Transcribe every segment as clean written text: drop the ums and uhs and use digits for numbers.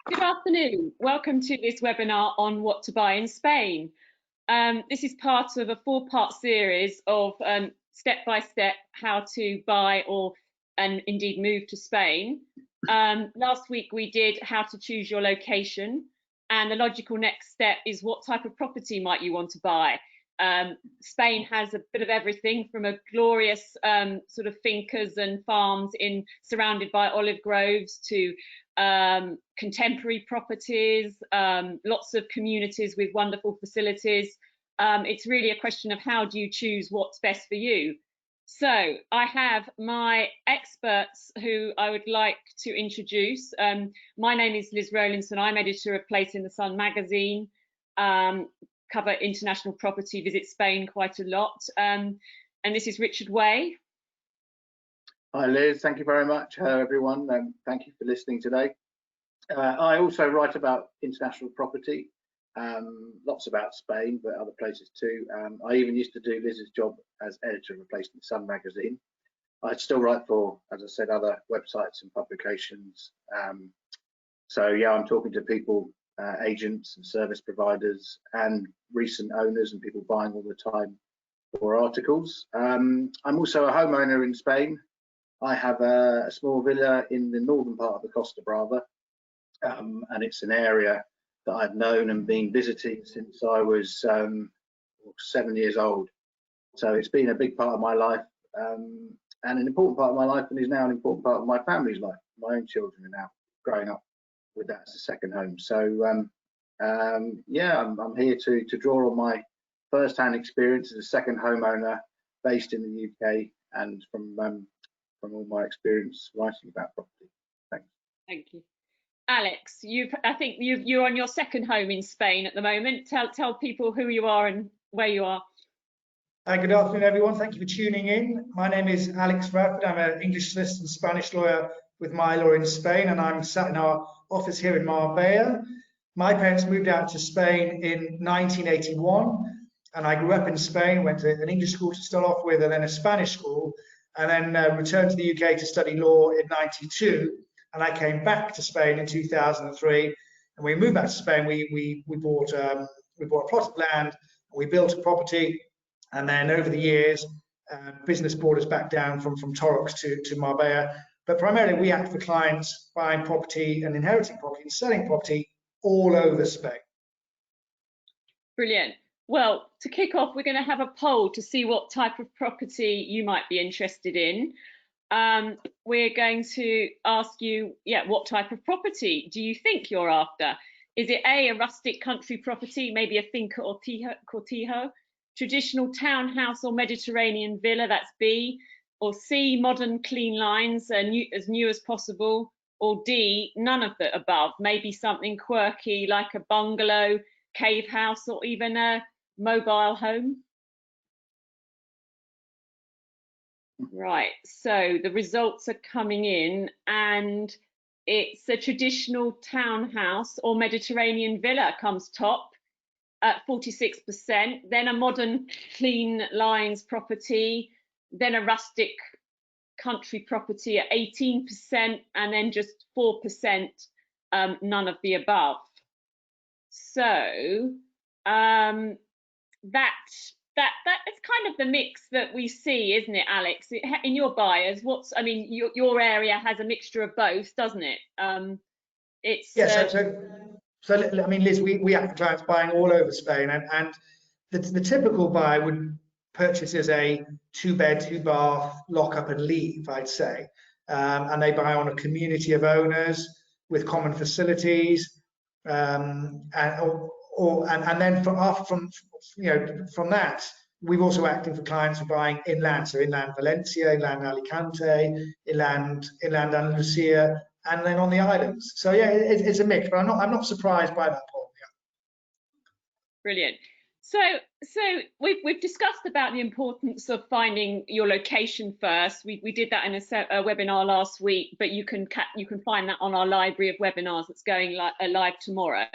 Good afternoon. Welcome to this webinar on what to buy in Spain. This is part of a four-part series of step-by-step how to buy and indeed move to Spain. Last week we did how to choose your location, and the logical next step is what type of property might you want to buy. Spain has a bit of everything from a glorious sort of fincas and farms surrounded by olive groves to contemporary properties, lots of communities with wonderful facilities. It's really a question of how do you choose what's best for you. So I have my experts who I would like to introduce. My name is Liz Rowlinson. I'm editor of Place in the Sun magazine. Cover international property, visit Spain quite a lot. And this is Richard Way. Hi Liz, thank you very much. Hello everyone, thank you for listening today. I also write about international property, lots about Spain, but other places too. I even used to do Liz's job as editor of Place in the Sun magazine. I still write for, as I said, other websites and publications. So yeah, I'm talking to people, agents and service providers and recent owners and people buying all the time for articles. I'm also a homeowner in Spain. I have a small villa in the northern part of the Costa Brava, and it's an area that I've known and been visiting since I was 7 years old. So it's been a big part of my life, and an important part of my life, and is now an important part of my family's life. My own children are now growing up with that as a second home. So yeah, I'm here to draw on my first-hand experience as a second homeowner based in the UK, and from all my experience writing about property. Thanks. Thank you. Alex, I think you're on your second home in Spain at the moment. Tell people who you are and where you are. Good afternoon, everyone. Thank you for tuning in. My name is Alex Radford. I'm an English solicitor and Spanish lawyer with my law in Spain, and I'm sat in our office here in Marbella. My parents moved out to Spain in 1981, and I grew up in Spain, went to an English school to start off with, and then a Spanish school, and then returned to the UK to study law in '92. And I came back to Spain in 2003. And when we moved back to Spain, we bought a plot of land, we built a property, and then over the years, business brought us back down from Torrox to Marbella. But primarily, we act for clients buying property and inheriting property and selling property all over Spain. Brilliant. Well, to kick off, we're going to have a poll to see what type of property you might be interested in. We're going to ask you, what type of property do you think you're after? Is it A, a rustic country property, maybe a finca or cortijo, traditional townhouse or Mediterranean villa, that's B, or C, modern clean lines, as new as possible, or D, none of the above, maybe something quirky like a bungalow, cave house, or even a mobile home? Right, so the results are coming in, and it's a traditional townhouse or Mediterranean villa comes top at 46%, then a modern clean lines property, then a rustic country property at 18%, and then just 4% none of the above. So that is kind of the mix that we see, isn't it, Alex? In your buyers, your area has a mixture of both, doesn't it? It's So I mean, Liz, we have clients buying all over Spain, and the typical buyer would purchase as a 2-bed, 2-bath, lock up and leave, I'd say, and they buy on a community of owners with common facilities, and then from that, we've also acting for clients for buying inland, so inland Valencia, inland Alicante, inland Andalusia, and then on the islands. So yeah, it's a mix, but I'm not surprised by that poll. Yeah. Brilliant. So we've discussed about the importance of finding your location first. We did that in a webinar last week, but you can find that on our library of webinars that's going live tomorrow.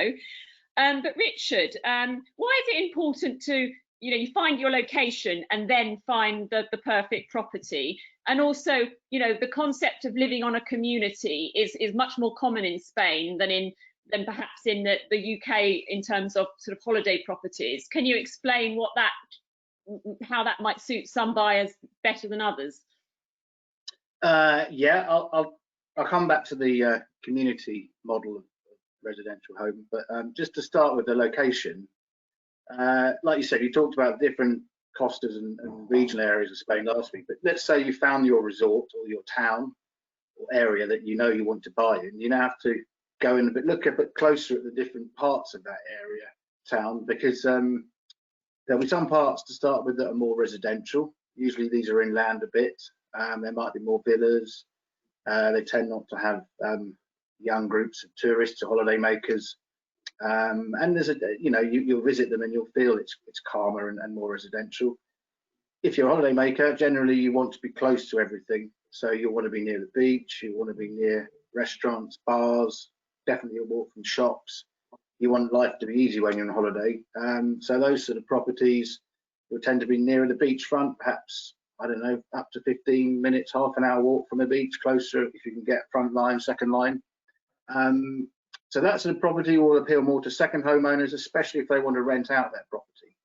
But Richard, why is it important to you find your location and then find the perfect property? And also, the concept of living on a community is much more common in Spain than in than perhaps in the UK in terms of sort of holiday properties. Can you explain how that might suit some buyers better than others? Yeah, I'll come back to the community model of residential home, but just to start with the location, like you said, you talked about different costas and regional areas of Spain last week, but let's say you found your resort or your town or area that you know you want to buy in. You now have to go in look a bit closer at the different parts of that area, town, because there'll be some parts to start with that are more residential. Usually these are inland a bit. There might be more villas. They tend not to have young groups of tourists or holiday makers. And there's you'll visit them and you'll feel it's calmer and more residential. If you're a holiday maker, generally you want to be close to everything. So you'll want to be near the beach, you want to be near restaurants, bars, definitely a walk from shops. You want life to be easy when you're on holiday. So those sort of properties will tend to be nearer the beachfront, perhaps, I don't know, up to 15 minutes, half an hour walk from the beach, closer if you can get front line, second line. So that sort of property will appeal more to second homeowners, especially if they want to rent out their property,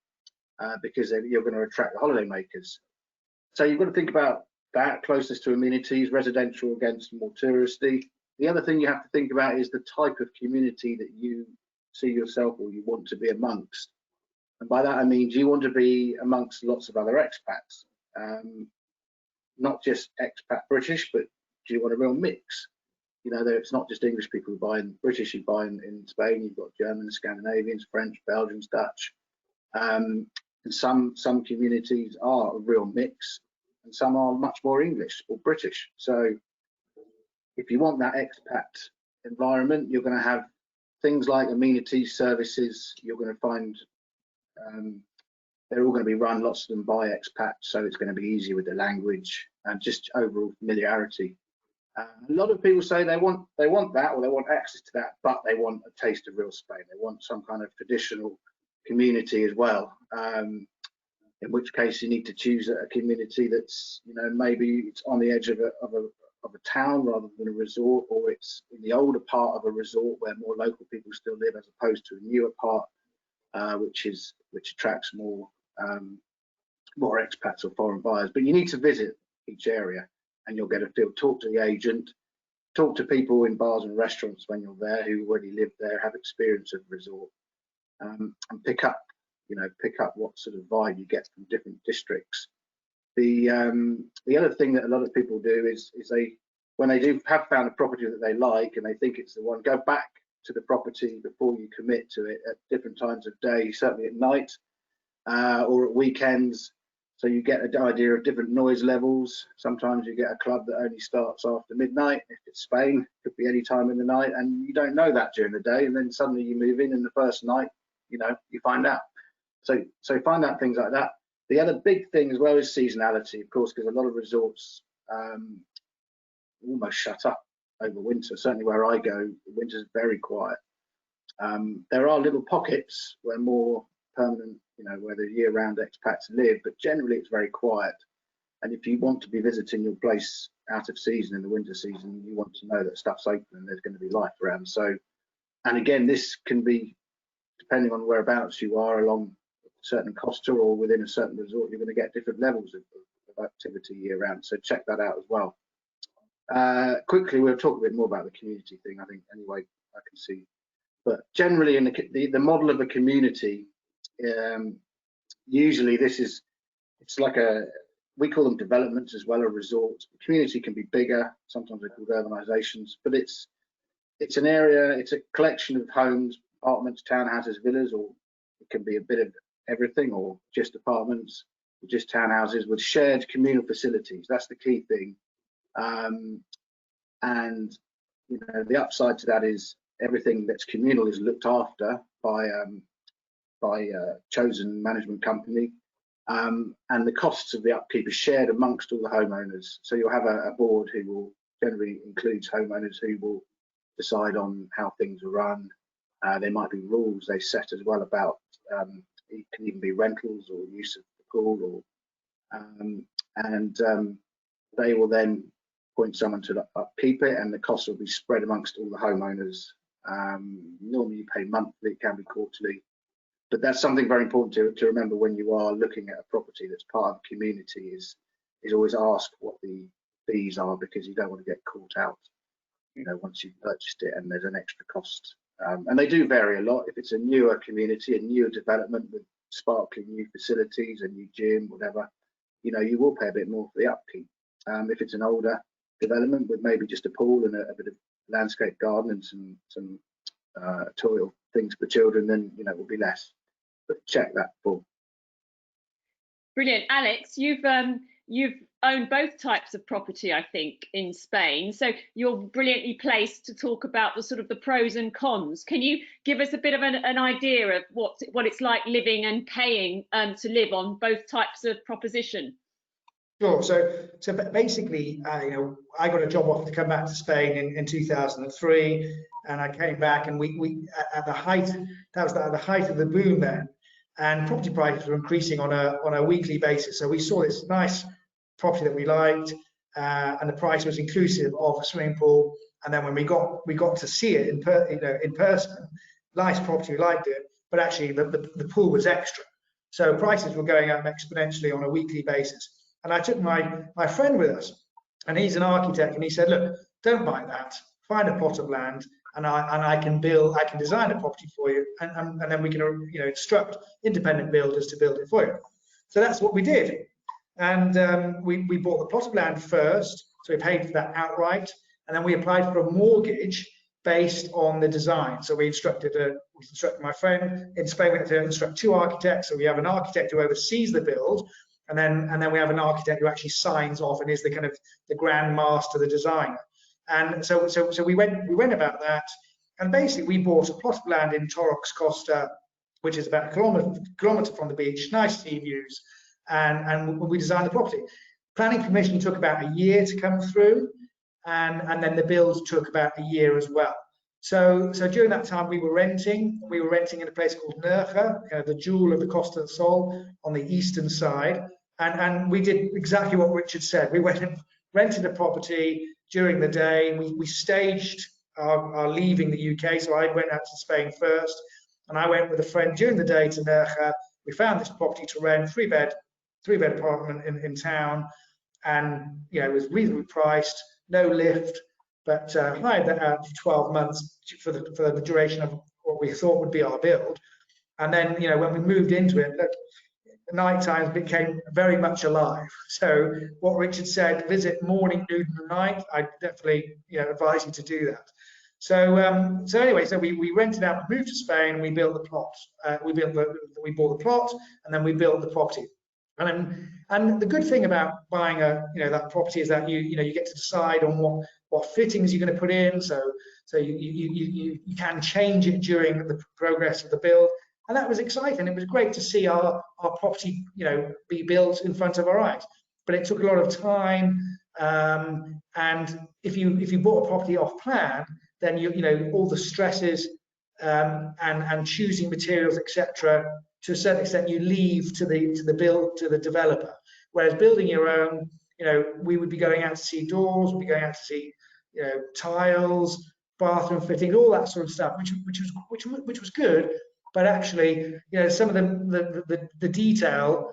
because you're going to attract the holiday makers. So you've got to think about that, closest to amenities, residential against more touristy. The other thing you have to think about is the type of community that you see yourself or you want to be amongst. And by that I mean, do you want to be amongst lots of other expats? Not just expat British, but do you want a real mix? You know, it's not just English people who buy in British, you buy in Spain, you've got Germans, Scandinavians, French, Belgians, Dutch. And some communities are a real mix, and some are much more English or British. So if you want that expat environment, you're going to have things like amenities, services. You're going to find they're all going to be run, lots of them by expats, so it's going to be easier with the language and just overall familiarity. A lot of people say they want that, or they want access to that, but they want a taste of real Spain. They want some kind of traditional community as well. In which case you need to choose a community that's, you know, maybe it's on the edge of a town rather than a resort, or it's in the older part of a resort where more local people still live, as opposed to a newer part, which attracts more expats or foreign buyers. But you need to visit each area, and you'll get a feel. Talk to the agent, talk to people in bars and restaurants when you're there who already live there, have experience of the resort, and pick up what sort of vibe you get from different districts. The other thing that a lot of people do is they, when they have found a property that they like and they think it's the one, go back to the property before you commit to it at different times of day, certainly at night or at weekends, so you get an idea of different noise levels. Sometimes you get a club that only starts after midnight. If it's Spain, it could be any time in the night, and you don't know that during the day, and then suddenly you move in and the first night, you find out. So find out things like that. The other big thing as well is seasonality, of course, because a lot of resorts almost shut up over winter. Certainly where I go, winter's very quiet. There are little pockets where more permanent, where the year-round expats live, but generally it's very quiet. And if you want to be visiting your place out of season in the winter season, you want to know that stuff's open and there's going to be life around. So, and again, this can be, depending on whereabouts you are along a certain costa or within a certain resort, you're going to get different levels of activity year-round. So check that out as well. Quickly, we'll talk a bit more about the community thing, I think, anyway, I can see. But generally, in the model of a community, usually it's like we call them developments as well, or resorts. The community can be bigger, sometimes they're called urbanizations, but it's an area, it's a collection of homes, apartments, townhouses, villas, or it can be a bit of everything, or just apartments, or just townhouses with shared communal facilities. That's the key thing. And the upside to that is everything that's communal is looked after by a chosen management company, and the costs of the upkeep are shared amongst all the homeowners. So you'll have a board who will generally includes homeowners who will decide on how things are run. There might be rules they set as well about it can even be rentals or use of the pool, and they will then appoint someone to upkeep it, and the costs will be spread amongst all the homeowners Normally you pay monthly, it can be quarterly, but that's something very important to remember when you are looking at a property that's part of the community, is always ask what the fees are, because you don't want to get caught out, once you've purchased it and there's an extra cost. And they do vary a lot. If it's a newer community, a newer development with sparkling new facilities, a new gym, whatever, you will pay a bit more for the upkeep. If it's an older development with maybe just a pool and a bit of landscape garden and some toy things for children, then it will be less. But check that full. Brilliant. Alex, you've owned both types of property, I think, in Spain, so you're brilliantly placed to talk about the pros and cons. Can you give us a bit of an idea of what it's like living and paying to live on both types of proposition? Sure. So basically, I got a job offer to come back to Spain in 2003, and I came back, and we at the height, that was at the height of the boom then, and property prices were increasing on a weekly basis. So we saw this nice property that we liked, and the price was inclusive of a swimming pool. And then when we got to see it in person, nice property, we liked it, but actually the pool was extra. So prices were going up exponentially on a weekly basis. And I took my friend with us, and he's an architect, and he said, look, don't buy that, find a plot of land, and I can design a property for you, and then we can instruct independent builders to build it for you. So that's what we did. And we bought the plot of land first, so we paid for that outright, and then we applied for a mortgage based on the design. So we instructed my friend in Spain. We had to instruct 2 architects. So we have an architect who oversees the build, and then we have an architect who actually signs off and is the kind of the grand master, the designer. And so we went about that, and basically we bought a plot of land in Torrox Costa, which is about a kilometre from the beach, nice sea views, and we designed the property. Planning permission took about a year to come through, and then the build took about a year as well. So during that time we were renting in a place called Nerja, the jewel of the Costa del Sol on the eastern side. And we did exactly what Richard said. We went and rented a property during the day. We staged our leaving the UK. So I went out to Spain first, and I went with a friend during the day to Nerja. We found this property to rent, three bed apartment in town, and it was reasonably priced, no lift, but hired that out for 12 months for the duration of what we thought would be our build. And then when we moved into it, look, night times became very much alive. So what Richard said, visit morning, noon, and night, I definitely advise you to do that. So anyway, we rented out, we moved to Spain, and we built the plot. We bought the plot, and then we built the property. And the good thing about buying that property is that you get to decide on what fittings you're going to put in. So you can change it during the progress of the build. And that was exciting. It was great to see our property, be built in front of our eyes. But it took a lot of time. And if you bought a property off plan, then all the stresses and choosing materials, etc., to a certain extent, you leave to the developer. Whereas building your own, we would be going out to see doors, we'd be going out to see, tiles, bathroom fittings, all that sort of stuff, which was good. But actually, some of the detail,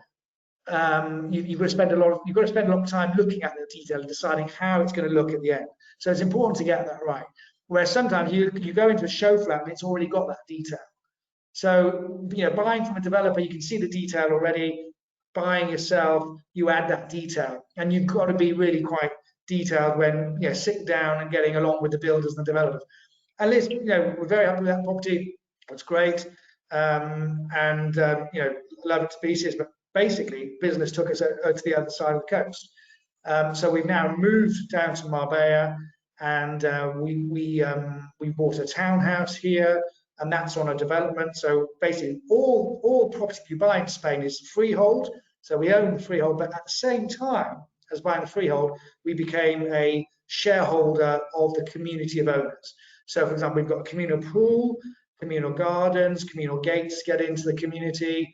you've got to spend a lot of time looking at the detail and deciding how it's going to look at the end. So it's important to get that right. Whereas sometimes you go into a show flat and it's already got that detail. So buying from a developer, you can see the detail already. Buying yourself, you add that detail, and you've got to be really quite detailed when sitting down and getting along with the builders and the developers. And Liz, we're very happy with that property. It's great. Love it to pieces, but basically business took us to the other side of the coast. So we've now moved down to Marbella, and we bought a townhouse here, and that's on a development. So basically all property you buy in Spain is freehold. So we own the freehold, but at the same time as buying the freehold, we became a shareholder of the community of owners. So for example, we've got a communal pool, communal gardens, communal gates get into the community,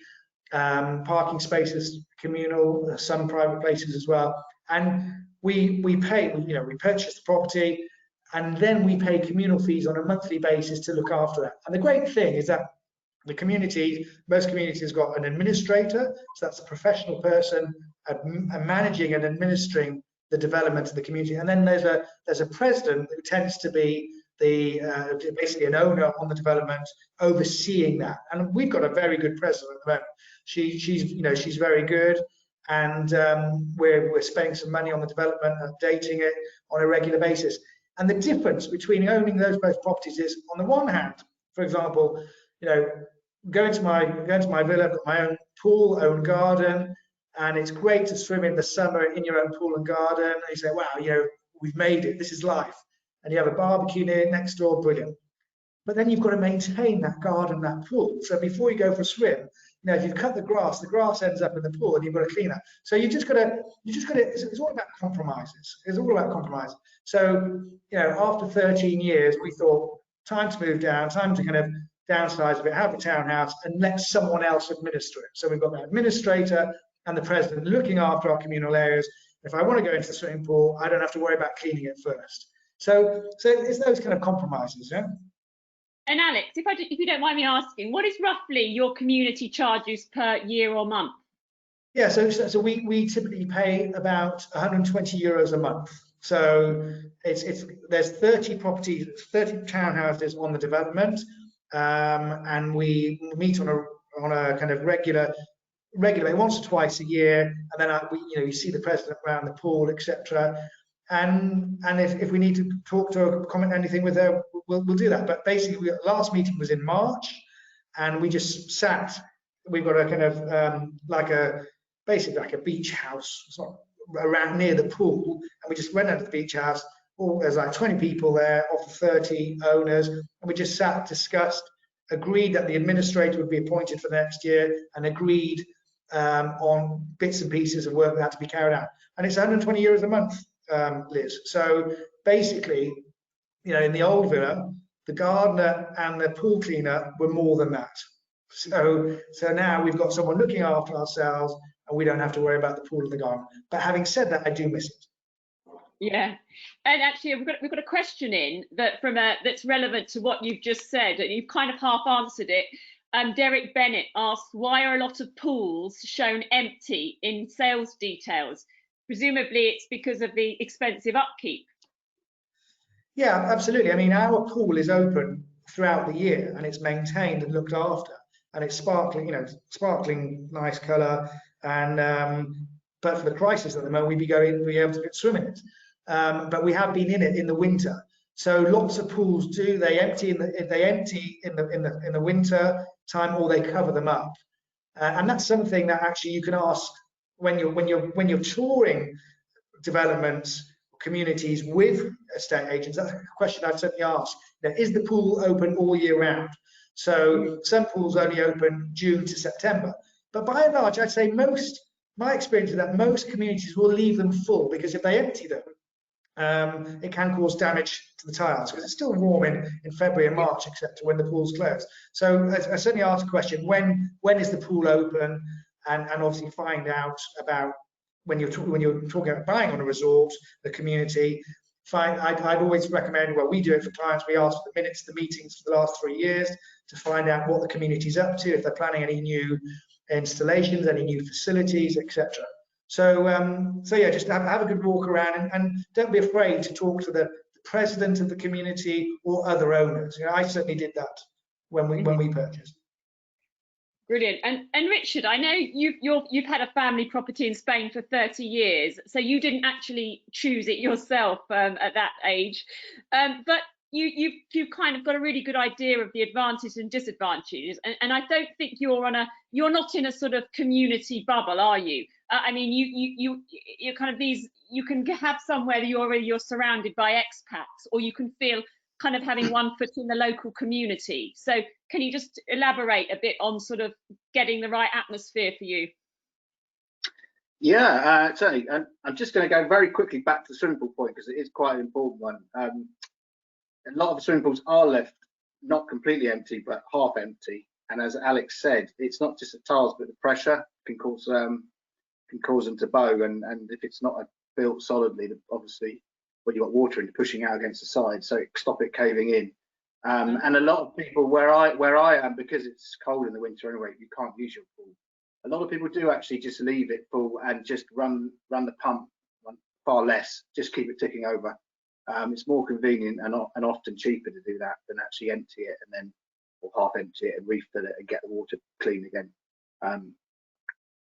parking spaces, communal, some private places as well. And we purchased the property, and then we pay communal fees on a monthly basis to look after that. And the great thing is that the community, most communities got an administrator, so that's a professional person managing and administering the development of the community. And then there's a president who tends to be basically an owner on the development, overseeing that. And we've got a very good president at the moment. She's very good, and we're spending some money on the development, updating it on a regular basis. And the difference between owning those both properties is, on the one hand, for example, going to my villa, I've got my own pool, own garden, and it's great to swim in the summer in your own pool and garden. And you say, wow, we've made it, this is life. And you have a barbecue next door, brilliant. But then you've got to maintain that garden, that pool. So before you go for a swim, if you've cut the grass ends up in the pool, and you've got to clean that. So it's all about compromises. It's all about compromise. So, after 13 years, we thought, time to move down, time to kind of downsize a bit, have a townhouse, and let someone else administer it. So we've got the administrator and the president looking after our communal areas. If I want to go into the swimming pool, I don't have to worry about cleaning it first. So it's those kind of compromises, yeah. And Alex, if you don't mind me asking, what is roughly your community charges per year or month? Yeah, so we typically pay about 120 euros a month. So there's 30 properties, 30 townhouses on the development, and we meet on a kind of regular way, once or twice a year, and then you see the president around the pool, etc. And if we need to talk to her, comment anything with her, we'll do that. But basically, last meeting was in March, and we just sat. We've got a kind of basically like a beach house. It's not around near the pool, and we just went out to the beach house. There's like 20 people there of the 30 owners, and we just sat, discussed, agreed that the administrator would be appointed for the next year, and agreed on bits and pieces of work that had to be carried out. And it's 120 euros a month. Liz. So basically, in the old villa, the gardener and the pool cleaner were more than that. So now we've got someone looking after ourselves, and we don't have to worry about the pool and the garden. But having said that, I do miss it. Yeah, and actually, we've got a question in that's relevant to what you've just said, and you've kind of half answered it. Derek Bennett asked, why are a lot of pools shown empty in sales details? Presumably it's because of the expensive upkeep. Yeah, absolutely. I mean, our pool is open throughout the year, and it's maintained and looked after, and it's sparkling, nice colour. And but for the crisis at the moment, we'd be able to swim in it. But we have been in it in the winter. So lots of pools they empty in the winter time, or they cover them up. And that's something that actually you can ask when you're touring developments, communities with estate agents. That's a question I've certainly asked. Is the pool open all year round? So some pools only open June to September. But by and large, I'd say my experience is that most communities will leave them full, because if they empty them, it can cause damage to the tiles, because it's still warm in February and March, etc., when the pool's closed. So I certainly ask a question, when is the pool open? And obviously find out about when you're talking about buying on a resort, the community. I'd always recommend, we do it for clients, we ask for the minutes of the meetings for the last 3 years to find out what the community's up to, if they're planning any new installations, any new facilities, etc. So yeah, just have a good walk around, and don't be afraid to talk to the president of the community or other owners. I certainly did that when we purchased. Brilliant. And Richard, I know you've had a family property in Spain for 30 years, so you didn't actually choose it yourself at that age, but you've kind of got a really good idea of the advantages and disadvantages. And I don't think you're not in a sort of community bubble, are you? I mean, you're kind of you can have somewhere that you're surrounded by expats, or you can feel kind of having one foot in the local community. So can you just elaborate a bit on sort of getting the right atmosphere for you? Yeah, certainly. And I'm just going to go very quickly back to the swimming pool point, because it is quite an important one. A lot of the swimming pools are left not completely empty, but half empty. And as Alex said, it's not just the tiles, but the pressure can cause them to bow. And if it's not built solidly, obviously when you've got water and pushing out against the side, so stop it caving in. And a lot of people where I am, because it's cold in the winter anyway, you can't use your pool. A lot of people do actually just leave it full and just run the pump far less, just keep it ticking over. It's more convenient and often cheaper to do that than actually empty it and then, or half empty it and refill it and get the water clean again.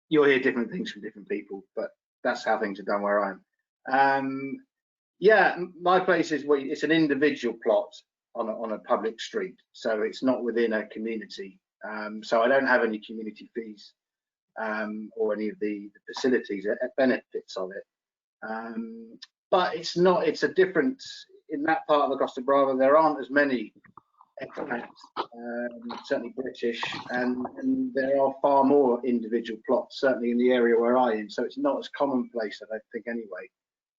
You'll hear different things from different people, but that's how things are done where I am. Yeah, my place is, well, it's an individual plot on a public street, so it's not within a community. So I don't have any community fees or any of the facilities benefits of it. But it's a different, in that part of the Costa Brava, there aren't as many expats, certainly British, and there are far more individual plots, certainly in the area where I am. So it's not as commonplace, I don't think, anyway,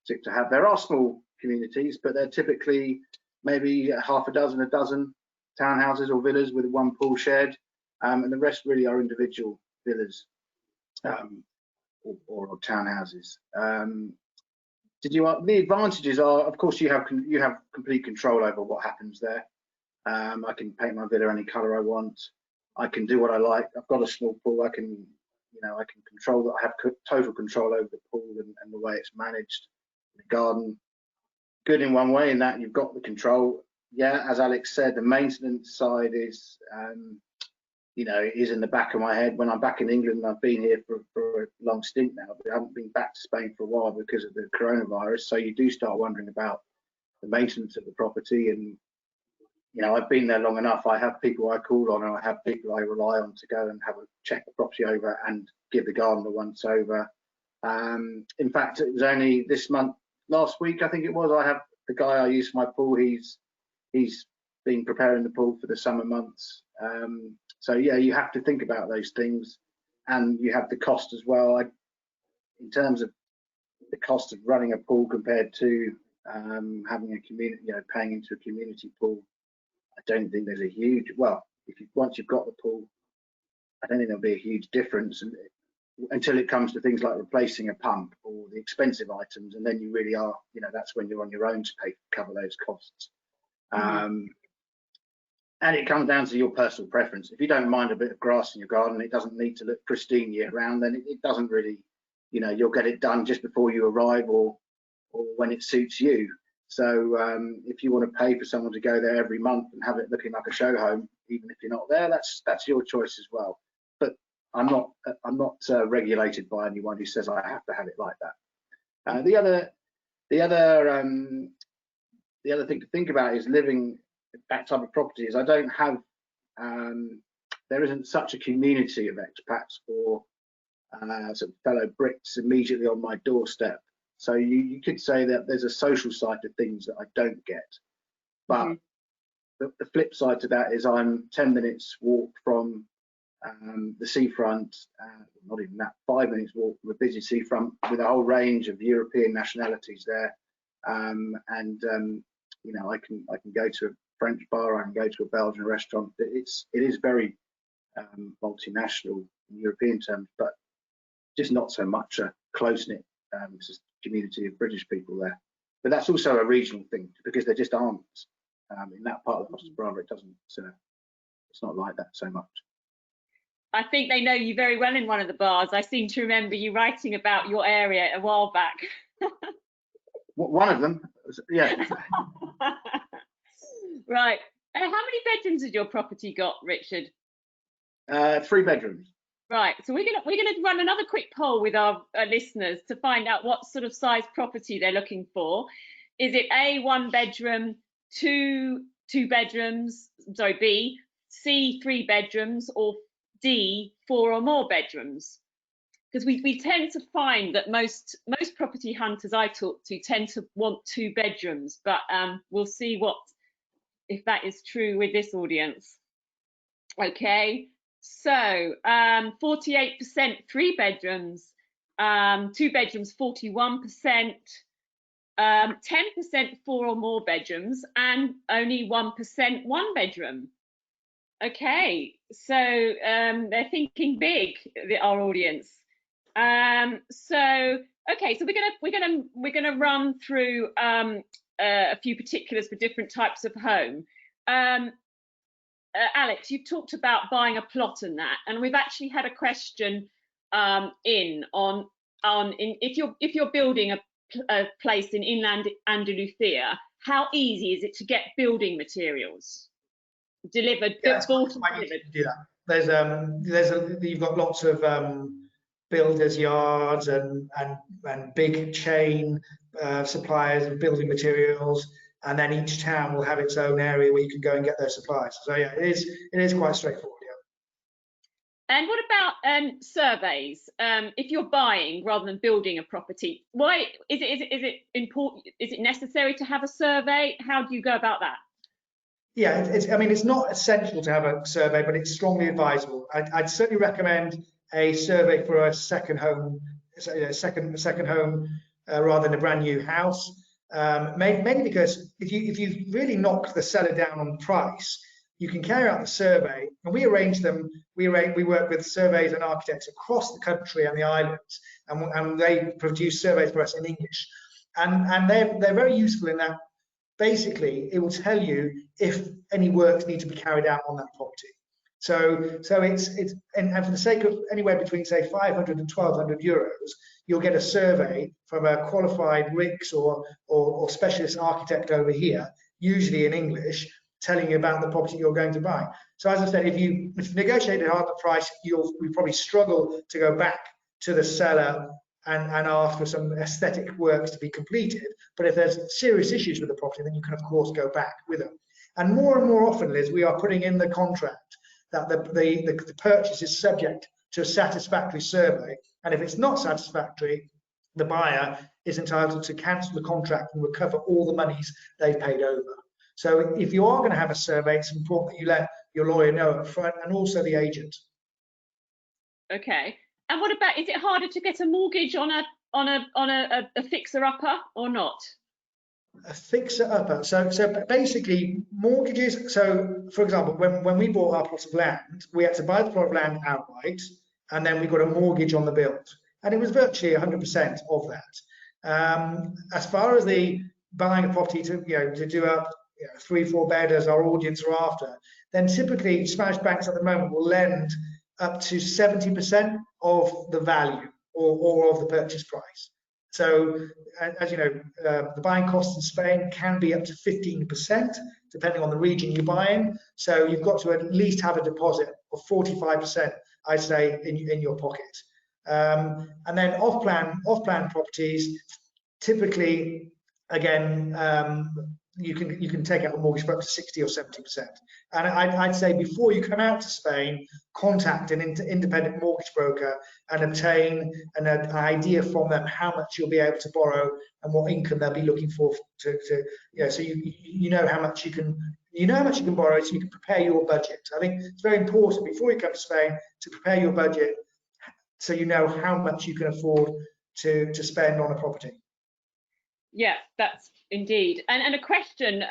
to have. There are small communities, but they're typically maybe half a dozen townhouses or villas with one pool shared, and the rest really are individual villas or townhouses. The advantages are, of course, you have complete control over what happens there. I can paint my villa any colour I want. I can do what I like. I've got a small pool. I can control that. I have total control over the pool and the way it's managed. The garden, good in one way in that you've got the control. Yeah, as Alex said, the maintenance side is, is in the back of my head. When I'm back in England, I've been here for a long stint now, but I haven't been back to Spain for a while because of the coronavirus. So you do start wondering about the maintenance of the property. And I've been there long enough. I have people I call on, and I have people I rely on to go and have a check the property over and give the gardener once over. In fact, it was only this month, last week, I think it was. I have the guy I use for my pool. He's been preparing the pool for the summer months. So yeah, you have to think about those things, and you have the cost as well. In terms of the cost of running a pool compared to having a community, paying into a community pool, I don't think there's a huge. Well, once you've got the pool, I don't think there'll be a huge difference until it comes to things like replacing a pump or the expensive items, and then you really are, that's when you're on your own to cover those costs. And it comes down to your personal preference. If you don't mind a bit of grass in your garden, it doesn't need to look pristine year round, then it doesn't really, you'll get it done just before you arrive or when it suits you. So if you want to pay for someone to go there every month and have it looking like a show home, even if you're not there, that's your choice as well. But I'm not regulated by anyone who says I have to have it like that. The other thing to think about is living that type of property is I don't have, there isn't such a community of expats or sort of fellow Brits immediately on my doorstep. So you could say that there's a social side to things that I don't get. But the flip side to that is I'm 10 minutes walk from the seafront, not even that, 5 minutes walk from a busy seafront with a whole range of European nationalities there. I can go to a French bar, I can go to a Belgian restaurant. It is very multinational in European terms, but just not so much a close-knit community of British people there. But that's also a regional thing because there just aren't in that part of the Costa Brava. It doesn't. It's not like that so much. I think they know you very well in one of the bars. I seem to remember you writing about your area a while back. One of them, yeah. Right. How many bedrooms has your property got, Richard? 3 bedrooms. Right. So we're gonna run another quick poll with our listeners to find out what sort of size property they're looking for. Is it A, 1 bedroom, two bedrooms, sorry, B, C, 3 bedrooms, or D, 4 or more bedrooms? Because we tend to find that most property hunters I talk to tend to want 2 bedrooms, but we'll see if that is true with this audience. Okay, so 48% 3 bedrooms, 2 bedrooms 41%, 10% 4 or more bedrooms, and only 1% 1 bedroom. Okay, so they're thinking big, our audience. So Okay, so we're gonna run through a few particulars for different types of home. Alex, you talked about buying a plot and that, and we've actually had a question if you're building a place in inland Andalusia, how easy is it to get building materials delivered? Yeah, it's quite easy to do that. You've got lots of builders' yards and big chain suppliers of building materials, and then each town will have its own area where you can go and get their supplies. So yeah, it is quite straightforward. Yeah. And what about surveys? If you're buying rather than building a property, why is it important? Is it necessary to have a survey? How do you go about that? Yeah, I mean, it's not essential to have a survey, but it's strongly advisable. I'd certainly recommend a survey for a second home, second home rather than a brand new house. Mainly because if you really knock the seller down on price, you can carry out the survey, and we arrange them. We work with surveys and architects across the country and the islands, and they produce surveys for us in English, and they're very useful in that. Basically, it will tell you if any works need to be carried out on that property. So it's and for the sake of anywhere between say 500 and 1,200 euros, you'll get a survey from a qualified RICS or specialist architect over here, usually in English, telling you about the property you're going to buy. So as I said, if you negotiated hard the price, you'll probably struggle to go back to the seller and ask for some aesthetic works to be completed. But if there's serious issues with the property, then you can of course go back with them. And more often, Liz, we are putting in the contract that the purchase is subject to a satisfactory survey. And if it's not satisfactory, the buyer is entitled to cancel the contract and recover all the monies they've paid over. So if you are going to have a survey, it's important that you let your lawyer know up front, and also the agent. Okay. And what about, is it harder to get a mortgage on a fixer-upper or not? A fixer-upper. So basically, mortgages. So for example, when we bought our plot of land, we had to buy the plot of land outright, and then we got a mortgage on the build, and it was virtually 100% of that. As far as the buying a property to do up 3-4 bed as our audience are after, then typically Spanish banks at the moment will lend up to 70% of the value or of the purchase price. So, as you know, the buying costs in Spain can be up to 15%, depending on the region you buy in. So you've got to at least have a deposit of 45%, I'd say, in your pocket. And then off-plan properties, typically, again, you can take out a mortgage for up to 60 or 70%. And I'd say before you come out to Spain, contact an independent mortgage broker and obtain an idea from them how much you'll be able to borrow and what income they'll be looking for so you know how much you can borrow, so you can prepare your budget. I think it's very important before you come to Spain to prepare your budget so you know how much you can afford to spend on a property. Yeah, that's indeed. And a question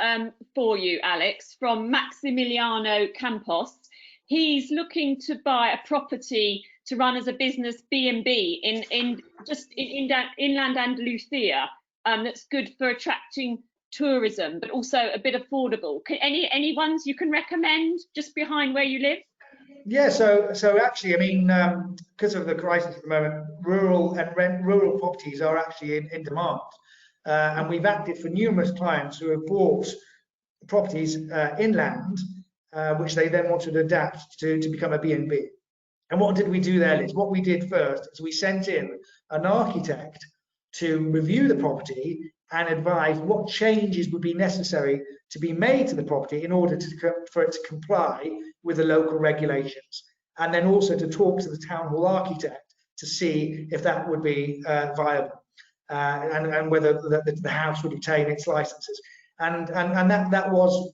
for you, Alex, from Maximiliano Campos. He's looking to buy a property to run as a business B&B in inland Andalusia. That's good for attracting tourism, but also a bit affordable. Any ones you can recommend just behind where you live? Yeah, so actually, I mean, because of the crisis at the moment, rural properties are actually in demand. And we've acted for numerous clients who have bought properties inland, which they then wanted to adapt to become a B&B. And what did we do there, Liz? What we did first is we sent in an architect to review the property and advise what changes would be necessary to be made to the property in order for it to comply with the local regulations. And then also to talk to the town hall architect to see if that would be viable. And whether the house would obtain its licenses, and that was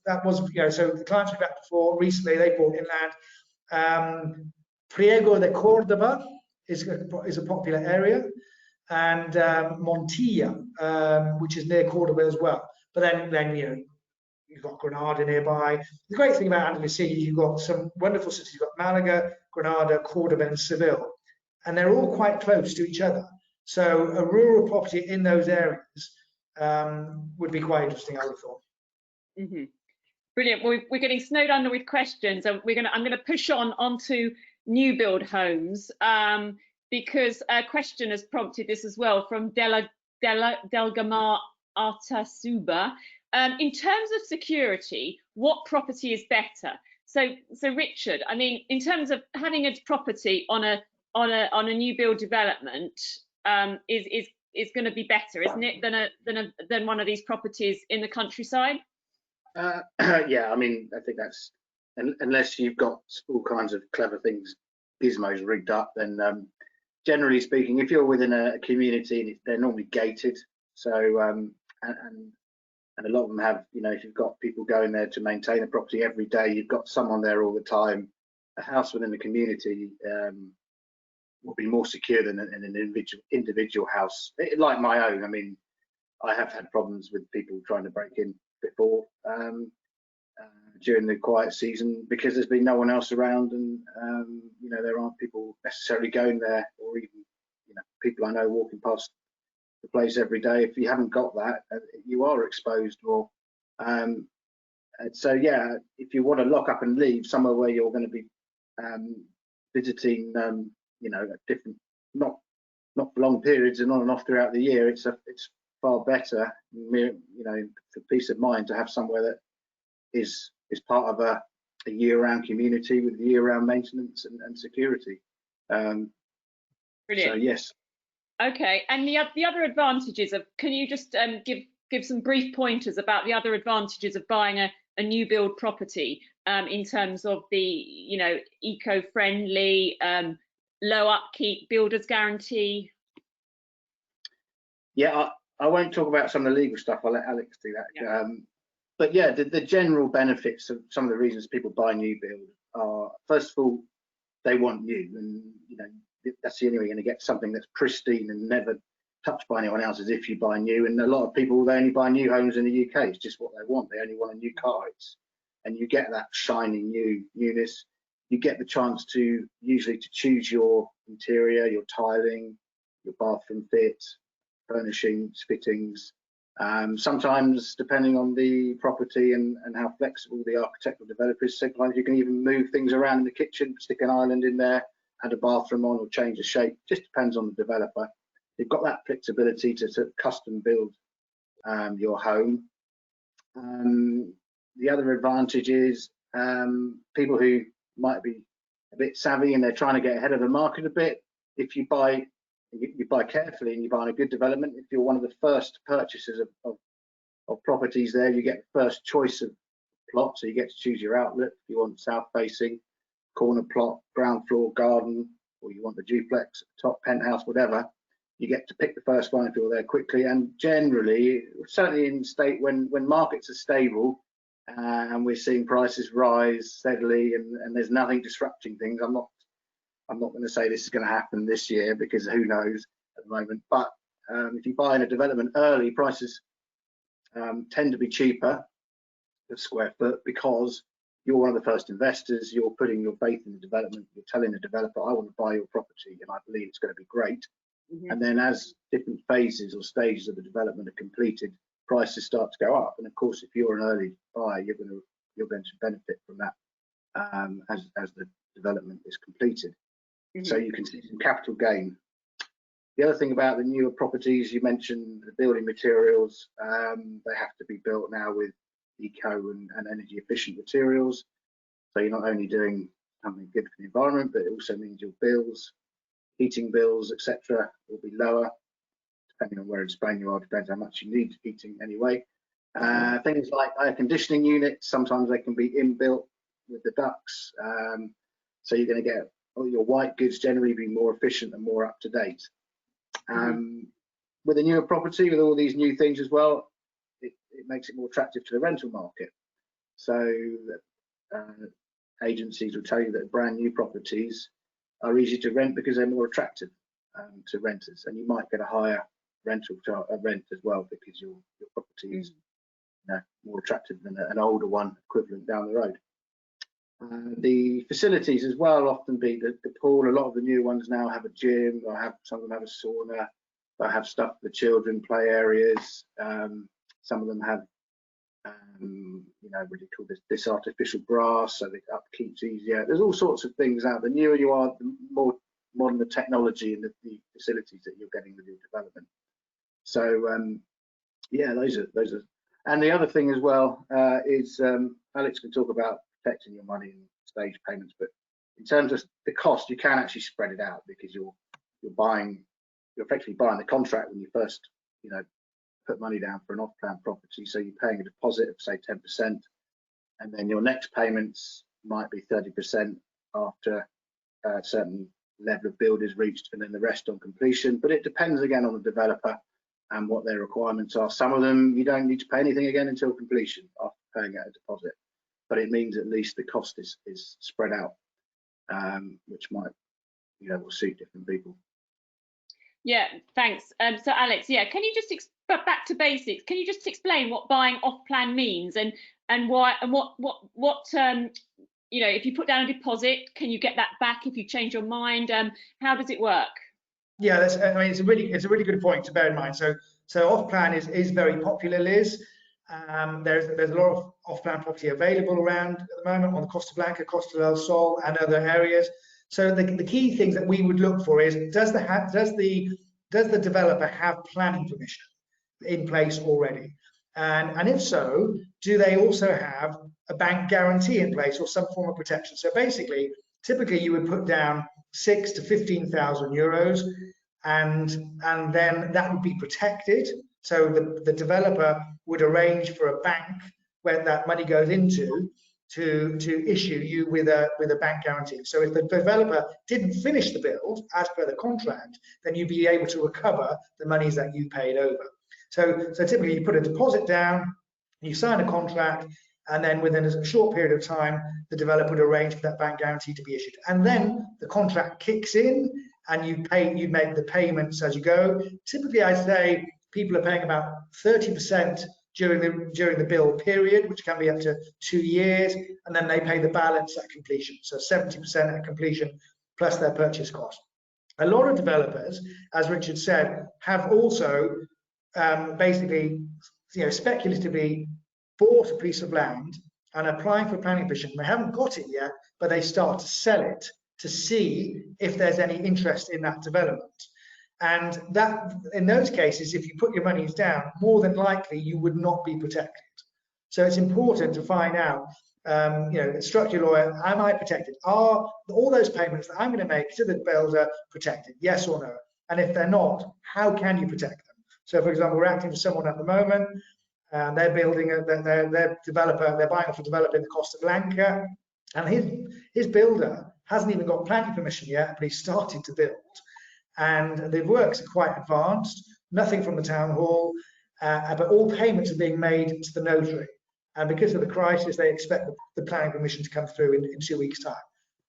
so the clients we've had before recently, they bought inland. Priego de Córdoba is a popular area, and Montilla, which is near Córdoba as well. But then you've got Granada nearby. The great thing about Andalusia is you've got some wonderful cities. You've got Malaga, Granada, Córdoba, and Seville, and they're all quite close to each other. So a rural property in those areas would be quite interesting, I would have thought. Mm-hmm. Brilliant. We're getting snowed under with questions, and I'm gonna push on onto new build homes because a question has prompted this as well from Delgamar Artasuba. In terms of security, what property is better? So Richard, I mean, in terms of having a property on a new build development, is going to be better, isn't it, than one of these properties in the countryside? Yeah, I mean, I think that's, unless you've got all kinds of clever things, gizmos rigged up, then generally speaking, if you're within a community, they're normally gated. So and a lot of them have, you know, if you've got people going there to maintain a property every day, you've got someone there all the time. A house within the community will be more secure than an individual house, like my own. I mean, I have had problems with people trying to break in before during the quiet season because there's been no one else around, and you know, there aren't people necessarily going there, or even, you know, people I know walking past the place every day. If you haven't got that, you are exposed. Or so yeah, if you want to lock up and leave somewhere where you're going to be visiting, you know, different, not for long periods and on and off throughout the year, it's far better, you know, for peace of mind, to have somewhere that is part of a year-round community with year-round maintenance and security. Brilliant. So yes. Okay, and the other advantages of, can you just give some brief pointers about the other advantages of buying a new build property in terms of the, you know, eco-friendly, low upkeep, builder's guarantee? Yeah, I won't talk about some of the legal stuff. I'll let Alex do that. Yeah. But yeah, the general benefits of some of the reasons people buy new build are, first of all, they want new, and you know, that's the only way you're going to get something that's pristine and never touched by anyone else, as if you buy new. And a lot of people, they only buy new homes in the UK. It's just what they want. They only want a new car. And you get that shiny newness. You get the chance to usually to choose your interior, your tiling, your bathroom fit, furnishings, fittings. Sometimes, depending on the property and how flexible the architect or developer is, sometimes you can even move things around in the kitchen, stick an island in there, add a bathroom on, or change the shape. Just depends on the developer. You've got that flexibility to custom build your home. The other advantage is people who might be a bit savvy and they're trying to get ahead of the market a bit. If you buy carefully and you buy a good development, if you're one of the first purchasers of properties there, you get the first choice of plot, so you get to choose your outlet. If you want south facing, corner plot, ground floor, garden, or you want the duplex, top penthouse, whatever, you get to pick the first one if you're there quickly. And generally, certainly in state, when markets are stable and we're seeing prices rise steadily and there's nothing disrupting things, I'm not going to say this is going to happen this year, because who knows at the moment. But if you buy in a development early, prices tend to be cheaper per square foot, because you're one of the first investors. You're putting your faith in the development. You're telling the developer, I want to buy your property and I believe it's going to be great. Mm-hmm. And then as different phases or stages of the development are completed, prices start to go up. And of course, if you're an early buyer, you're going to benefit from that as the development is completed. Mm-hmm. So you can see some capital gain. The other thing about the newer properties, you mentioned the building materials. They have to be built now with eco and energy efficient materials. So you're not only doing something good for the environment, but it also means your bills, heating bills, etc., will be lower, depending on where in Spain you are. Depends how much you need heating anyway. Things like air conditioning units, sometimes they can be inbuilt with the ducts. So you're going to get all your white goods generally be more efficient and more up to date. With a newer property, with all these new things as well, it makes it more attractive to the rental market. So agencies will tell you that brand new properties are easy to rent because they're more attractive to renters, and you might get a higher rent as well, because your property is more attractive than an older one equivalent down the road. The facilities as well often be the pool. A lot of the new ones now have a gym, or some of them have a sauna, They have stuff for the children, play areas. Some of them have, you know, what do you call this artificial grass, so the upkeep's easier. There's all sorts of things out. The newer you are, the more modern the technology and the facilities that you're getting with your development. So yeah, those are. And the other thing as well is Alex can talk about protecting your money and stage payments, but in terms of the cost, you can actually spread it out because you're effectively buying the contract when you first, you know, put money down for an off-plan property. So you're paying a deposit of say 10%, and then your next payments might be 30% after a certain level of build is reached, and then the rest on completion. But it depends again on the developer and what their requirements are. Some of them you don't need to pay anything again until completion after paying out a deposit, but it means at least the cost is spread out, which might, you know, will suit different people. Yeah, thanks. So Alex, yeah, can you just back to basics? Can you just explain what buying off-plan means and why and what you know, if you put down a deposit, can you get that back if you change your mind? How does it work? Yeah, I mean, it's a really good point to bear in mind. So off-plan is very popular, Liz. There's a lot of off-plan property available around at the moment on the Costa Blanca, Costa del Sol, and other areas. So the key things that we would look for is does the developer have planning permission in place already, and if so, do they also have a bank guarantee in place or some form of protection? So basically, typically you would put down 6,000 to 15,000 euros, and then that would be protected. So the developer would arrange for a bank where that money goes into to issue you with a bank guarantee. So if the developer didn't finish the build as per the contract, then you'd be able to recover the monies that you paid over. So typically you put a deposit down, you sign a contract, and then within a short period of time, the developer would arrange for that bank guarantee to be issued. And then the contract kicks in and you make the payments as you go. Typically, I'd say people are paying about 30% during the build period, which can be up to 2 years, and then they pay the balance at completion. So 70% at completion plus their purchase cost. A lot of developers, as Richard said, have also basically, you know, speculatively bought a piece of land and applying for planning permission. They haven't got it yet, but they start to sell it to see if there's any interest in that development. And that, in those cases, if you put your monies down, more than likely you would not be protected. So it's important to find out, you know, instruct your lawyer, am I protected? Are all those payments that I'm going to make to the builder protected? Yes or no? And if they're not, how can you protect them? So, for example, we're acting for someone at the moment. They're building their developer. They're buying off a developer in the Costa Blanca, and his builder hasn't even got planning permission yet, but he's started to build. And the works are quite advanced, nothing from the town hall, but all payments are being made to the notary. And because of the crisis, they expect the planning permission to come through in 2 weeks' time.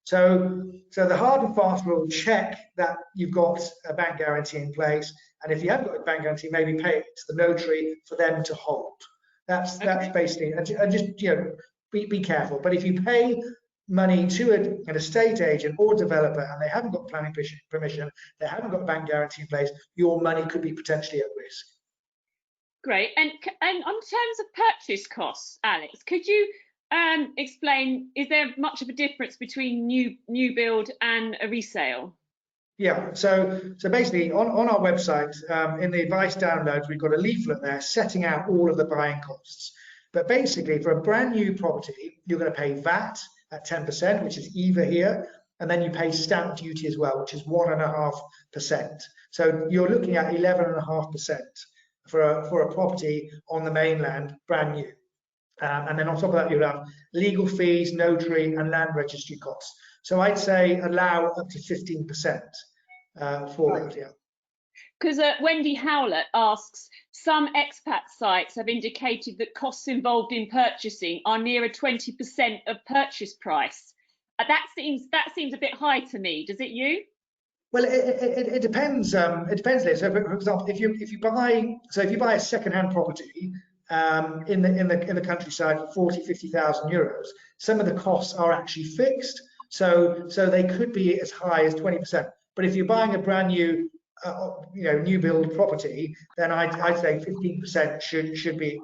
So the hard and fast will check that you've got a bank guarantee in place. And if you haven't got a bank guarantee, maybe pay it to the notary for them to hold. That's basically, and just, you know, be careful. But if you pay money to an estate agent or developer and they haven't got planning permission, they haven't got a bank guarantee in place, your money could be potentially at risk. Great. And on terms of purchase costs, Alex, could you explain, is there much of a difference between new build and a resale? Yeah, so basically on our website, in the advice downloads, we've got a leaflet there setting out all of the buying costs. But basically, for a brand new property, you're going to pay VAT at 10%, which is EVA here, and then you pay stamp duty as well, which is 1.5%. So you're looking at 11.5% for a property on the mainland, brand new. And then on top of that, you'll have legal fees, notary, and land registry costs. So I'd say allow up to 15% for that, yeah. Because Wendy Howlett asks, some expat sites have indicated that costs involved in purchasing are nearer 20% of purchase price. That seems a bit high to me. Does it you? Well, it depends. It depends, Liz. So, for example, if you buy a second-hand property in the countryside for 40,000 to 50,000 euros, some of the costs are actually fixed. So they could be as high as 20%. But if you're buying a brand new new build property, then I'd say 15% should be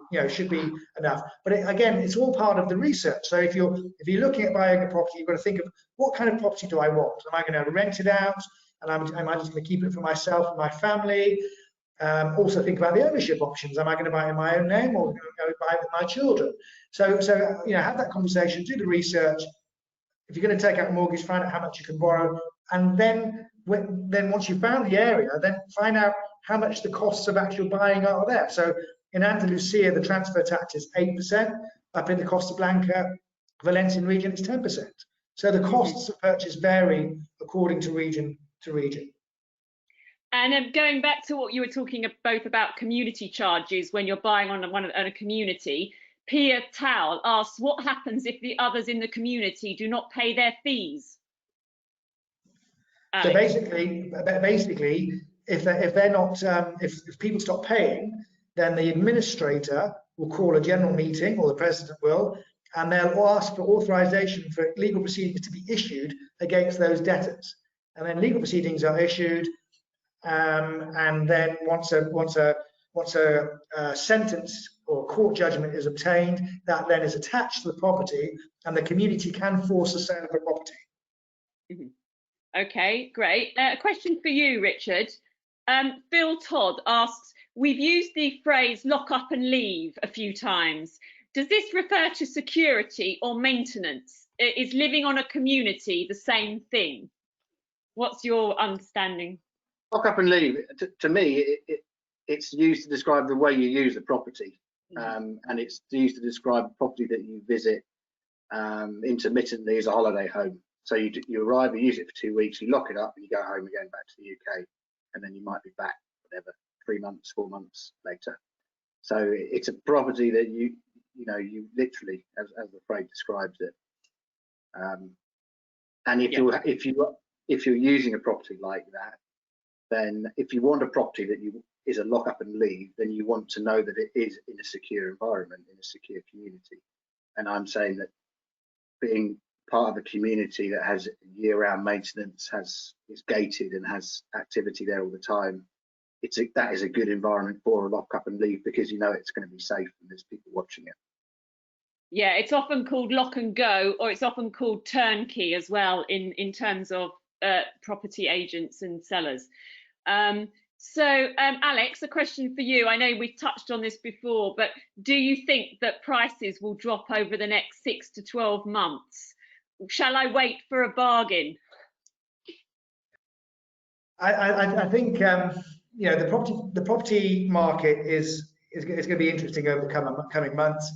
enough. But again, it's all part of the research. So if you're looking at buying a property, you've got to think of what kind of property do I want? Am I going to rent it out? And am I just going to keep it for myself and my family? Also think about the ownership options. Am I going to buy it in my own name, or buy it with my children? So have that conversation, do the research. If you're going to take out a mortgage, find out how much you can borrow, and then once you've found the area, then find out how much the costs of actual buying are there. So in Andalusia, the transfer tax is 8%. Up in the Costa Blanca, Valencian region, it's 10%. So the costs of purchase vary according to region to region. And going back to what you were talking both about community charges when you're buying on a community, Pia Tal asks, what happens if the others in the community do not pay their fees? Alex. So basically, if they're not, if people stop paying, then the administrator will call a general meeting, or the president will, and they'll ask for authorization for legal proceedings to be issued against those debtors. And then legal proceedings are issued, and then once a sentence or court judgment is obtained, that then is attached to the property, and the community can force the sale of the property. Okay, great. A question for you, Richard. Phil Todd asks, we've used the phrase lock up and leave a few times. Does this refer to security or maintenance? Is living on a community the same thing? What's your understanding? Lock up and leave, to me, it's used to describe the way you use the property, and it's used to describe the property that you visit intermittently as a holiday home. So you arrive, you use it for 2 weeks, you lock it up, and you go home again back to the UK, and then you might be back, whatever, 3 months, 4 months later. So it's a property that you literally, as the phrase describes it. And if you're using a property like that, then if you want a property that is a lock up and leave, then you want to know that it is in a secure environment, in a secure community. And I'm saying that being part of a community that has year-round maintenance, is gated and has activity there all the time, that is a good environment for a lock up and leave, because you know it's going to be safe and there's people watching it. Yeah, it's often called lock and go, or it's often called turnkey as well in terms of property agents and sellers. Alex, a question for you. I know we've touched on this before, but do you think that prices will drop over the next 6 to 12 months? Shall I wait for a bargain? I think the property market is going to be interesting over the coming months.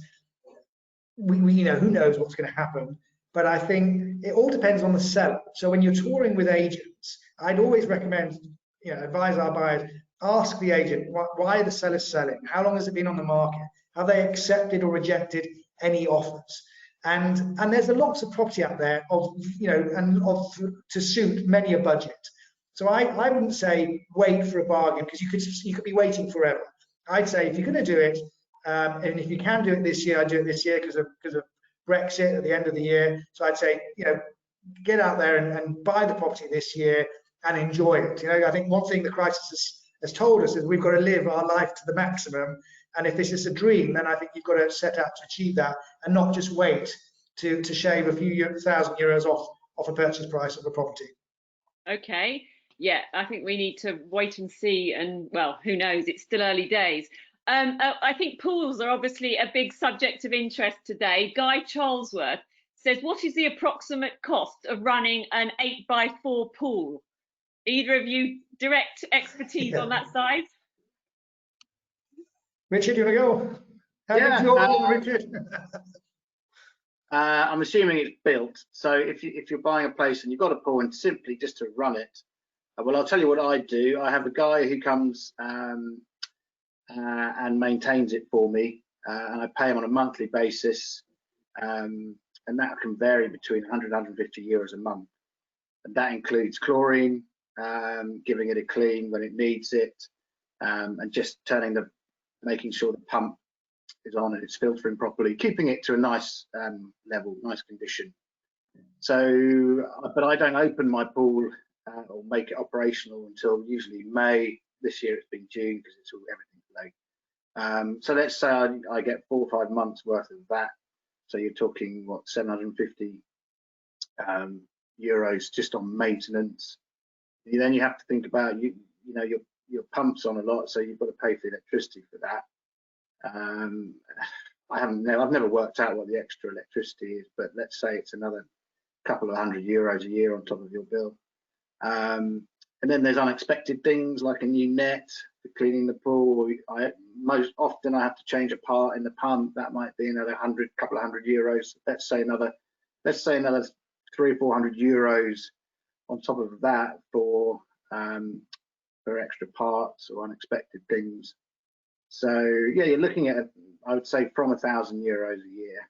We who knows what's going to happen, but I think it all depends on the seller. So when you're touring with agents, I'd always recommend, advise our buyers, ask the agent why the seller's selling, how long has it been on the market, have they accepted or rejected any offers, and there's lots of property out there to suit many a budget. So I wouldn't say wait for a bargain, because you could be waiting forever. I'd say if you're going to do it, and if you can do it this year, I'd do it this year because of Brexit at the end of the year. So I'd say, get out there and buy the property this year and enjoy it. I think one thing the crisis has told us is we've got to live our life to the maximum. And if this is a dream, then I think you've got to set out to achieve that and not just wait to shave a few €1,000 off a purchase price of a property. Okay. Yeah, I think we need to wait and see, and well, who knows, it's still early days. I think pools are obviously a big subject of interest today. Guy Charlesworth says, what is the approximate cost of running an 8x4 pool? Either of you direct expertise on that side? Richard, you want to go? Richard. I'm assuming it's built. So if you're buying a place and you've got a pool, and simply just to run it, well, I'll tell you what I do. I have a guy who comes and maintains it for me, and I pay him on a monthly basis, and that can vary between 100 and 150 euros a month, and that includes chlorine, giving it a clean when it needs it, and just making sure the pump is on and it's filtering properly, keeping it to a nice level, nice condition. So, but I don't open my pool or make it operational until usually May. This year it's been June because it's all everything late. So let's say I get 4 or 5 months worth of that. So you're talking what, 750 euros just on maintenance. Then you have to think about you know your pumps on a lot, so you've got to pay for electricity for that. I've never worked out what the extra electricity is, but let's say it's another couple of €100 a year on top of your bill. And then there's unexpected things like a new net for cleaning the pool. Most often I have to change a part in the pump. That might be another couple of €100. Let's say another 300 or 400 euros on top of that for extra parts or unexpected things. So yeah, you're looking at, I would say, from €1,000 a year.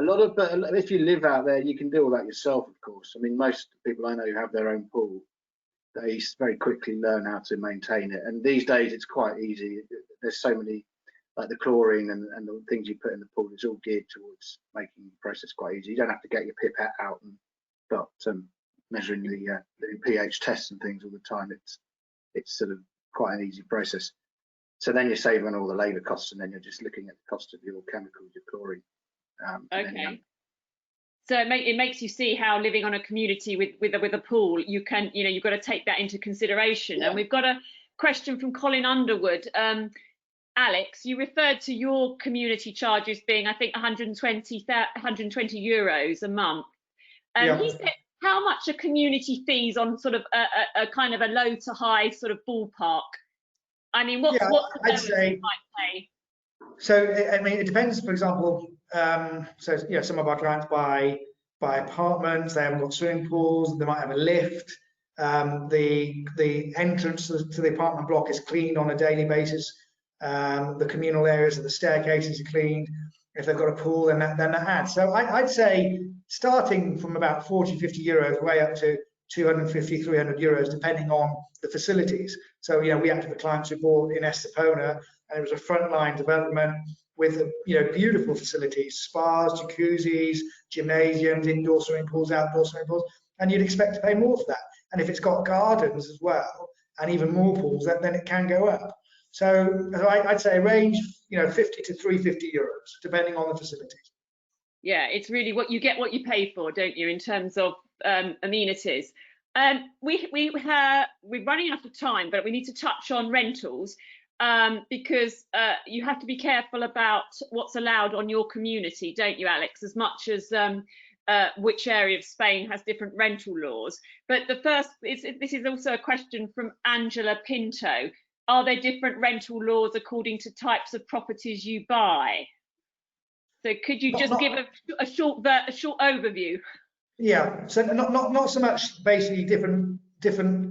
A lot of, but if you live out there, you can do all that yourself, of course. I mean, most people I know who have their own pool, they very quickly learn how to maintain it. And these days, it's quite easy. There's so many, like the chlorine and the things you put in the pool, it's all geared towards making the process quite easy. You don't have to get your pipette out and start measuring the pH tests and things all the time. It's sort of quite an easy process. So then you're saving all the labour costs, and then you're just looking at the cost of your chemicals, your chlorine. Okay. So it makes you see how living on a community with a pool, you've got to take that into consideration. Yeah. And we've got a question from Colin Underwood. Alex, you referred to your community charges being, I think, 120 euros a month. Yeah. He said, how much are community fees on sort of a kind of a low to high sort of ballpark? I mean, what I'd say, you might pay? So, I mean, it depends. For example, some of our clients buy apartments. They haven't got swimming pools. They might have a lift. The entrance to the apartment block is cleaned on a daily basis. The communal areas of the staircases are cleaned. If they've got a pool, then that adds. So I'd say starting from about 40, 50 euros, way up to 250, 300 euros, depending on the facilities. So, we had a clients who bought in Estepona, and it was a frontline development with, beautiful facilities, spas, jacuzzis, gymnasiums, indoor swimming pools, outdoor swimming pools, and you'd expect to pay more for that. And if it's got gardens as well, and even more pools, then it can go up. So I'd say range, 50 to 350 euros, depending on the facilities. Yeah, it's really what you get, what you pay for, don't you, in terms of amenities. We're running out of time, but we need to touch on rentals because you have to be careful about what's allowed on your community, don't you, Alex? As much as which area of Spain has different rental laws. But this is also a question from Angela Pinto. Are there different rental laws according to types of properties you buy? So could you just give a short overview? Yeah, so not so much basically different.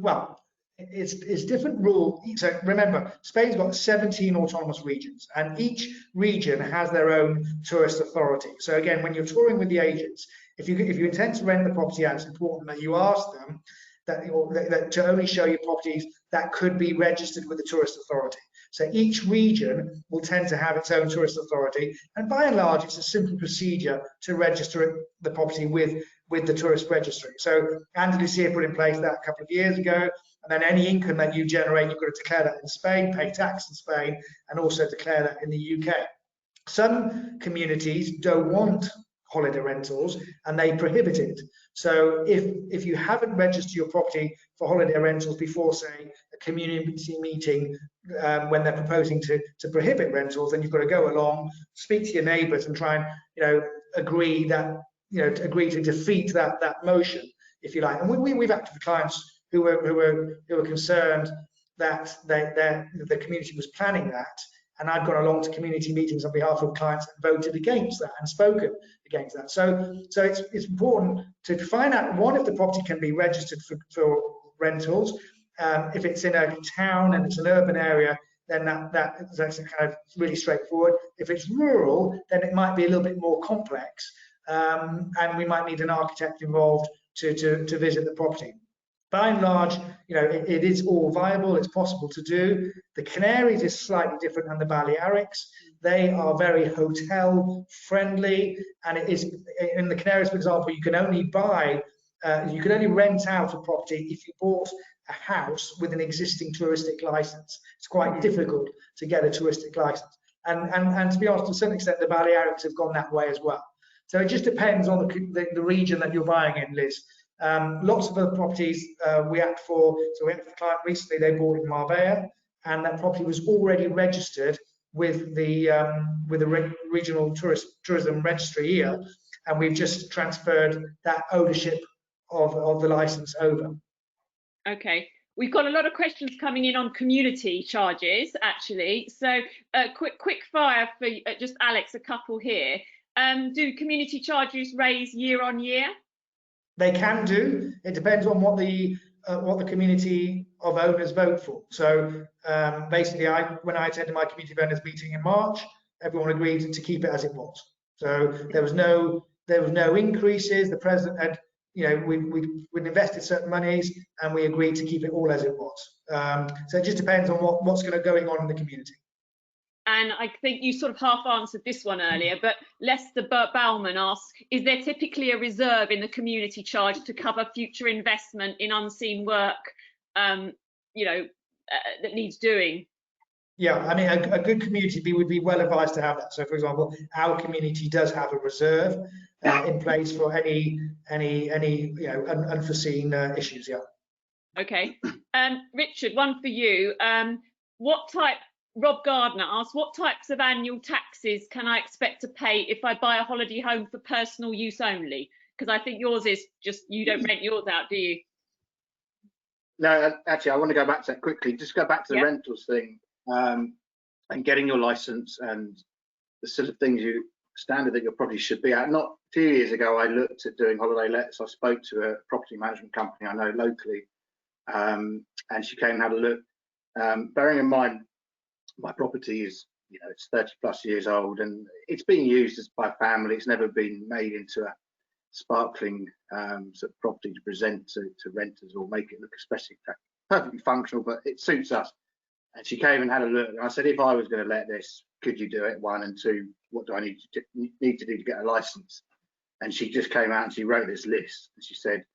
Well, it's different rule. So remember, Spain's got 17 autonomous regions, and each region has their own tourist authority. So again, when you're touring with the agents, if you intend to rent the property out, it's important that you ask them that to only show you properties that could be registered with the tourist authority. So each region will tend to have its own tourist authority, and by and large, it's a simple procedure to register the property with the tourist registry. So Andalusia put in place that a couple of years ago, and then any income that you generate, you've got to declare that in Spain, pay tax in Spain, and also declare that in the UK. Some communities don't want holiday rentals, and they prohibit it. So if you haven't registered your property for holiday rentals before, say, a community meeting when they're proposing to prohibit rentals, then you've got to go along, speak to your neighbours, and try and agree to defeat that motion, if you like. And we've acted for clients who were concerned that the community was planning that, and I've gone along to community meetings on behalf of clients and voted against that and spoken against that. So it's important to find out, one, if the property can be registered for rentals. If it's in a town and it's an urban area, then that's kind of really straightforward. If it's rural, then it might be a little bit more complex, and we might need an architect involved to visit the property. By and large, it is all viable. It's possible to do. The Canaries is slightly different than the Balearics. They are very hotel friendly, and it is in the Canaries, for example, you can only buy you can only rent out a property if you bought a house with an existing touristic license. It's quite difficult to get a touristic license. And to be honest, to a certain extent, the Balearics have gone that way as well. So it just depends on the region that you're buying in, Liz. Lots of other properties we act for. So we had a client recently, they bought in Marbella, and that property was already registered with the regional tourism registry here, and we've just transferred that ownership of the license over. Okay, we've got a lot of questions coming in on community charges, actually. So quick fire for just Alex, a couple here. Do community charges raise year on year? They can do. It depends on what the community of owners vote for. So basically, when I attended my community of owners meeting in March, everyone agreed to keep it as it was. So there was no increases. The president had, we'd invested certain monies, and we agreed to keep it all as it was. So it just depends on what's going on in the community. And I think you sort of half answered this one earlier, but Lester Bauman asks, is there typically a reserve in the community charge to cover future investment in unseen work, that needs doing? Yeah, I mean, a good community would be well advised to have that. So, for example, our community does have a reserve in place for any unforeseen issues. Yeah. Okay, Richard, one for you. Rob Gardner asks, what types of annual taxes can I expect to pay if I buy a holiday home for personal use only? Because I think yours is just, you don't rent yours out, do you? No, actually, I want to go back to that quickly. Just go back to the rentals thing and getting your license and the sort of things standard that your property should be at. Not a few years ago, I looked at doing holiday lets. I spoke to a property management company I know locally, and she came and had a look. Bearing in mind, my property is, it's 30 plus years old, and it's being used by family. It's never been made into a sparkling sort of property to present to renters or make it look especially perfectly functional, but it suits us. And she came and had a look, and I said, if I was going to let this, could you do it? 1 and 2, what do I need to do to get a license? And she just came out and she wrote this list, and she said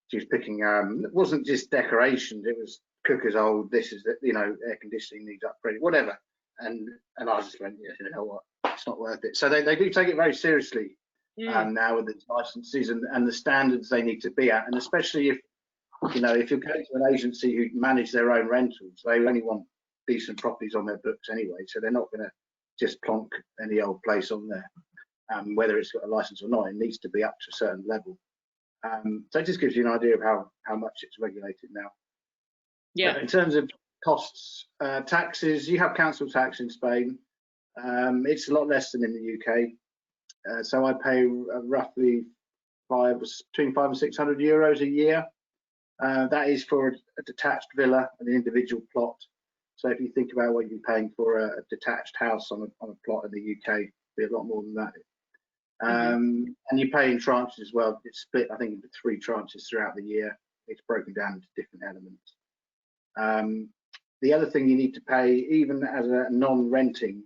she was picking it wasn't just decorations, it was cookers old, this is air conditioning needs upgrading, whatever. And I just went, you know what, it's not worth it. So they do take it very seriously now with the licenses and the standards they need to be at, and especially if if you're going to an agency who manage their own rentals, they only want decent properties on their books anyway, so they're not going to just plonk any old place on there, whether it's got a license or not. It needs to be up to a certain level. So it just gives you an idea of how much it's regulated now. Yeah. But in terms of costs, taxes, you have council tax in Spain. It's a lot less than in the UK. So I pay roughly between 500 and 600 euros a year. That is for a detached villa and an individual plot. So if you think about what you're paying for a detached house on a plot in the UK, it'd be a lot more than that. And you pay in tranches as well. It's split, I think, into 3 tranches throughout the year. It's broken down into different elements. The other thing you need to pay, even as a non-renting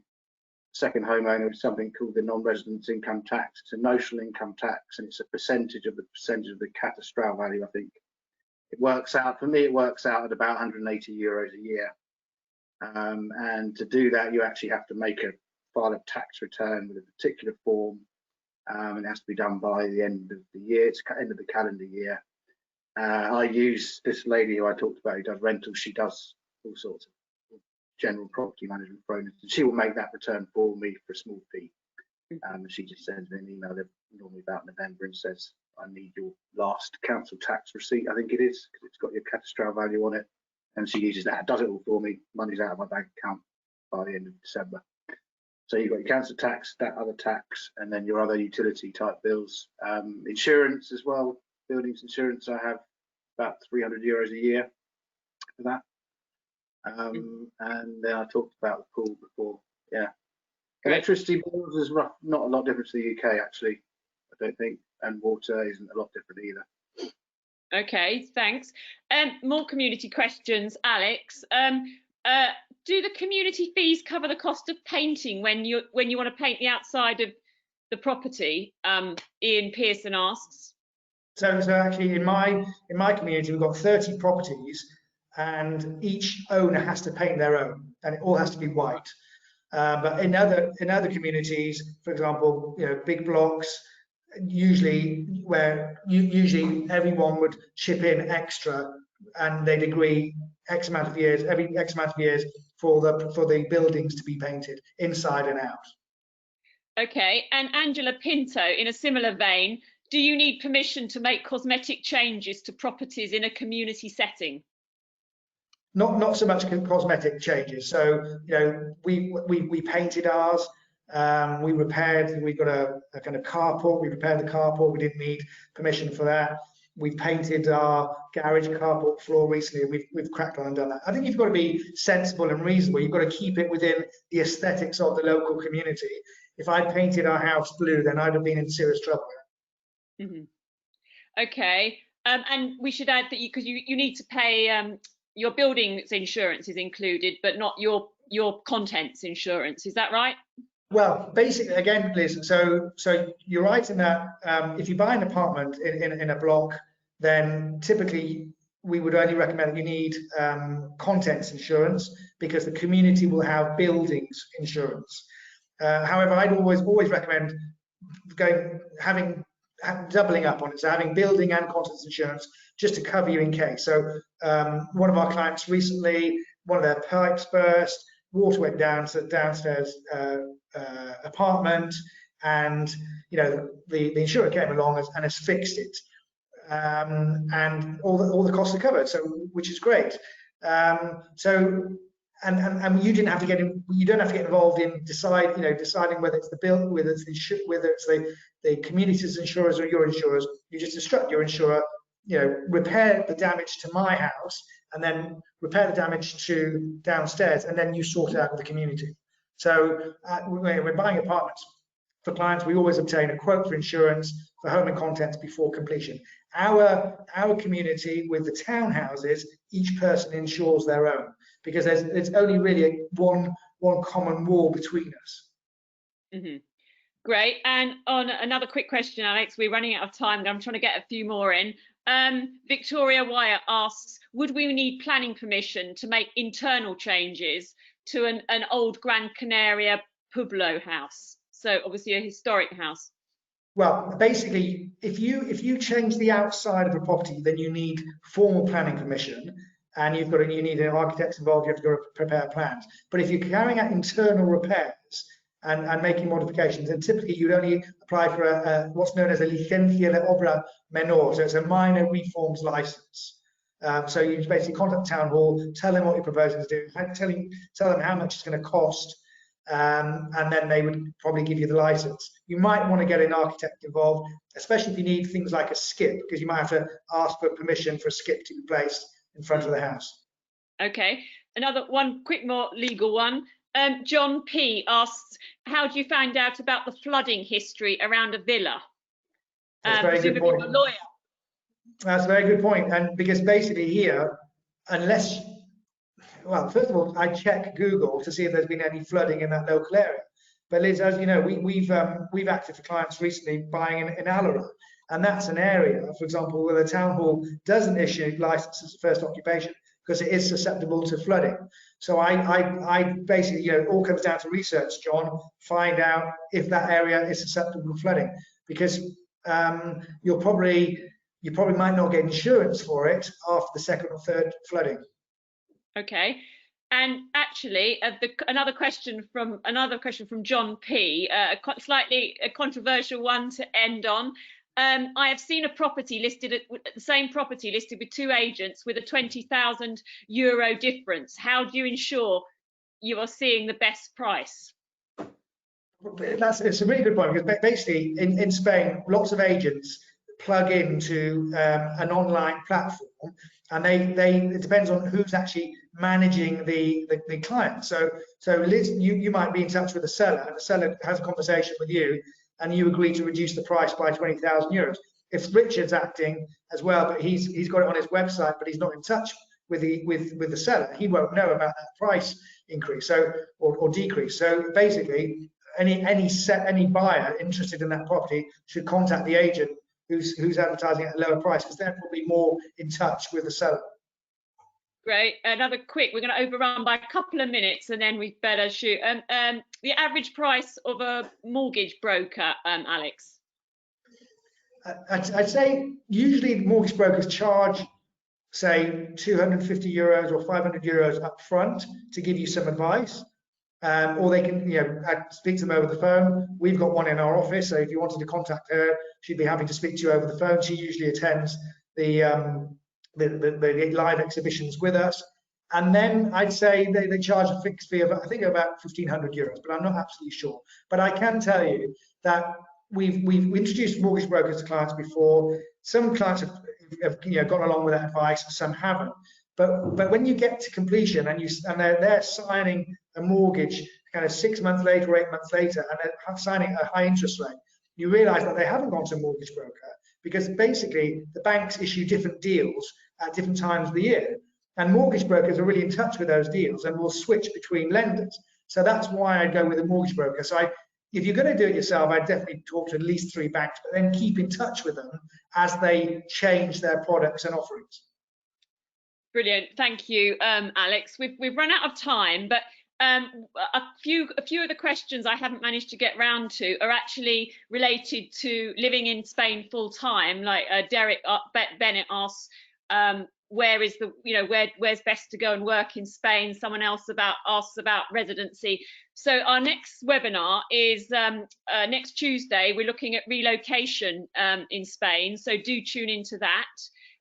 second homeowner, is something called the non-residence income tax. It's a notional income tax, and it's a percentage of the catastral value, I think. It works out, for me, it works out at about 180 euros a year. And to do that, you actually have to file a tax return with a particular form, and it has to be done by the end of the year. It's end of the calendar year. I use this lady who I talked about who does rentals. She does all sorts of general property management for owners, and she will make that return for me for a small fee. And she just sends me an email normally about November and says, I need your last council tax receipt, I think it is, because it's got your catastral value on it. And she uses that, does it all for me, money's out of my bank account by the end of December. So you've got your council tax, that other tax, and then your other utility type bills. Insurance as well, buildings insurance, I have about 300 euros a year for that. And then I talked about the pool before, yeah. Electricity bills is not a lot different to the UK, actually, I don't think, and water isn't a lot different either. Okay, thanks. More community questions, Alex. Do the community fees cover the cost of painting when you want to paint the outside of the property? Ian Pearson asks. So actually, in my community, we've got 30 properties, and each owner has to paint their own, and it all has to be white. But in other communities, for example, big blocks, usually everyone would chip in extra, and they'd agree X amount of years, every X amount of years for the buildings to be painted inside and out. Okay, and Angela Pinto, in a similar vein, do you need permission to make cosmetic changes to properties in a community setting? Not so much cosmetic changes. So we painted ours. We repaired. We've got a kind of carport. We repaired the carport. We didn't need permission for that. We've painted our garage carport floor recently. We've cracked on and done that. I think you've got to be sensible and reasonable. You've got to keep it within the aesthetics of the local community. If I'd painted our house blue, then I'd have been in serious trouble. Mm-hmm. Okay, and we should add that because you need to pay your building's insurance is included, but not your contents insurance. Is that right? Well, basically, again, Liz, so you're right in that if you buy an apartment in a block, then typically we would only recommend that you need contents insurance, because the community will have buildings insurance. However, I'd always recommend doubling up on it, so having building and contents insurance just to cover you in case. So one of our clients recently, one of their pipes burst, water went down to the downstairs apartment, and the insurer came along and has fixed it, and all the costs are covered, so which is great. And you didn't have to you don't have to get involved in deciding whether it's the bill, whether it's the community's insurers or your insurers. You just instruct your insurer, repair the damage to my house, and then repair the damage to downstairs, and then you sort it out with the community. So when we're buying apartments for clients, we always obtain a quote for insurance for home and contents before completion. Our community with the townhouses, each person insures their own, because there's only really one common wall between us. Mm-hmm. Great. And on another quick question, Alex, we're running out of time. I'm trying to get a few more in. Victoria Wyatt asks, would we need planning permission to make internal changes to an old Gran Canaria Pueblo house? So obviously a historic house. Well, basically, if you change the outside of a property, then you need formal planning permission, and you need an architect involved. You have to go prepare plans. But if you're carrying out internal repairs and making modifications, then typically you'd only apply for what's known as a licencia de obra menor. So it's a minor reforms license. So you basically contact the town hall, tell them what you're proposing to do, tell them how much it's going to cost, and then they would probably give you the license. You might want to get an architect involved, especially if you need things like a skip, because you might have to ask for permission for a skip to be placed in front of the house. Okay, another one, quick, more legal one. John P asks, how do you find out about the flooding history around a villa? That's a very good point. A lawyer. That's a very good point. And because basically here, unless, well, first of all, I check Google to see if there's been any flooding in that local area. But Liz, as you know, we've acted for clients recently buying in Allara, and that's an area, for example, where the town hall doesn't issue licenses for first occupation because it is susceptible to flooding. So I basically, it all comes down to research, John. Find out if that area is susceptible to flooding, because you probably might not get insurance for it after the second or third flooding. Okay. And actually, another question from John P. Slightly a controversial one to end on. I have seen a property listed the same property listed with two agents with a €20,000 difference. How do you ensure you are seeing the best price? It's a really good point, because basically in Spain, lots of agents plug into an online platform, and it depends on who's actually managing the client. So Liz, you might be in touch with the seller, and the seller has a conversation with you, and you agree to reduce the price by €20,000. If Richard's acting as well, but he's got it on his website, but he's not in touch with the seller, he won't know about that price increase or decrease. So basically, any buyer interested in that property should contact the agent who's advertising at a lower price, because they're probably more in touch with the seller. Great. Another quick, we're going to overrun by a couple of minutes and then we better shoot. The average price of a mortgage broker, Alex? I'd say usually mortgage brokers charge, say, 250 euros or 500 euros up front to give you some advice. Or they can, speak to them over the phone. We've got one in our office, so if you wanted to contact her, she'd be happy to speak to you over the phone. She usually attends the live exhibitions with us. And then I'd say they charge a fixed fee of, I think, about 1,500 euros, but I'm not absolutely sure. But I can tell you that we've introduced mortgage brokers to clients before. Some clients have gone along with that advice, some haven't. But when you get to completion and they're signing a mortgage kind of 6 months later or 8 months later, and they're signing a high interest rate, you realise that they haven't gone to a mortgage broker, because basically the banks issue different deals at different times of the year, and mortgage brokers are really in touch with those deals and will switch between lenders. So that's why I go with a mortgage broker. So if you're going to do it yourself, I'd definitely talk to at least 3 banks, but then keep in touch with them as they change their products and offerings. Brilliant, thank you, Alex. We've run out of time, but a few of the questions I haven't managed to get round to are actually related to living in Spain full time. Like Derek Bennett asks, where's best to go and work in Spain? Someone else asks about residency. So our next webinar is next Tuesday. We're looking at relocation in Spain, so do tune into that.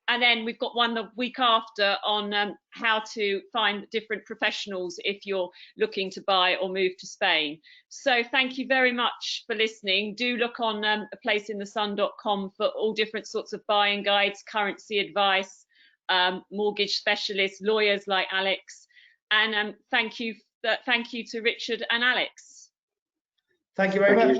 And then we've got one the week after on how to find different professionals if you're looking to buy or move to Spain. So thank you very much for listening. Do look on aplaceinthesun.com for all different sorts of buying guides, currency advice, mortgage specialists, lawyers like Alex. And thank you to Richard and Alex. Thank you very much.